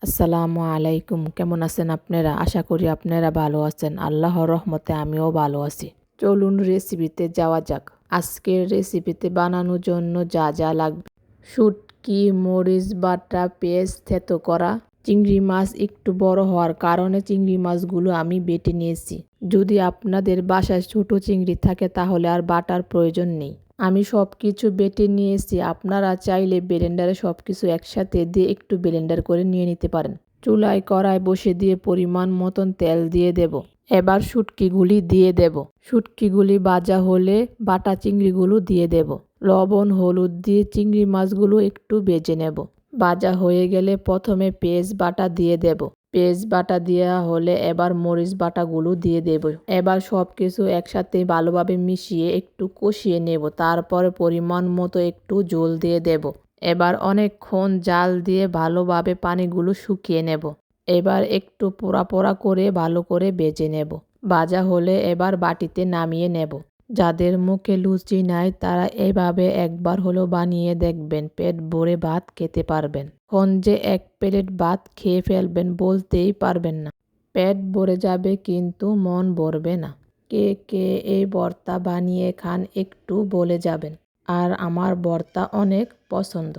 আসসালামু আলাইকুম। কেমন আছেন আপনারা? আশা করি আপনারা ভালো আছেন। আল্লাহর রহমতে আমিও ভালো আছি। চলুন রেসিপিতে যাওয়া যাক। আজকের রেসিপিতে বানানোর জন্য যা যা লাগবে: শুটকি, মরিচ বাটা, পেঁয়াজ থেতো করা। চিংড়ি মাছ একটু বড় হওয়ার কারণে চিংড়ি মাছগুলো আমি বেটে নিয়েছি। যদি আপনাদের বাসায় ছোট চিংড়ি থাকে তাহলে আর বাটার প্রয়োজন নেই। আমি সব কিছু বেটে নিয়েছি। আপনারা চাইলে ব্লেন্ডারে সব কিছু একসাথে দিয়ে একটু ব্লেন্ডার করে নিয়ে নিতে পারেন। চুলায় কড়াই বসে দিয়ে পরিমাণ মতন তেল দিয়ে দেব। এবার শুটকিগুলি দিয়ে দেব। শুটকিগুলি ভাজা হলে বাটা চিংড়িগুলো দিয়ে দেব। লবণ হলুদ দিয়ে চিংড়ি মাছগুলো একটু ভেজে নেব। ভাজা হয়ে গেলে প্রথমে পেঁয়াজ বাটা দিয়ে দেব। পেঁয়াজ বাটা দেওয়া হলে এবার মরিচ বাটাগুলো দিয়ে দেব। এবার সব কিছু একসাথে ভালোভাবে মিশিয়ে একটু কষিয়ে নেব। তারপরে পরিমাণ মতো একটু ঝোল দিয়ে দেব। এবার অনেকক্ষণ জাল দিয়ে ভালোভাবে পানিগুলো শুকিয়ে নেব। এবার একটু পোড়া পোড়া করে ভালো করে ভেজে নেব। ভাজা হলে এবার বাটিতে নামিয়ে নেব। যাদের মুখে লুচি নাই তারা এভাবে একবার হলেও বানিয়ে দেখবেন, পেট ভরে ভাত খেতে পারবেন। এখন যে এক প্লেট ভাত খেয়ে ফেলবেন বলতেই পারবেন না। পেট ভরে যাবে কিন্তু মন ভরবে না। কে কে এই ভর্তা বানিয়ে খান একটু বলে যাবেন। আর আমার ভর্তা অনেক পছন্দ।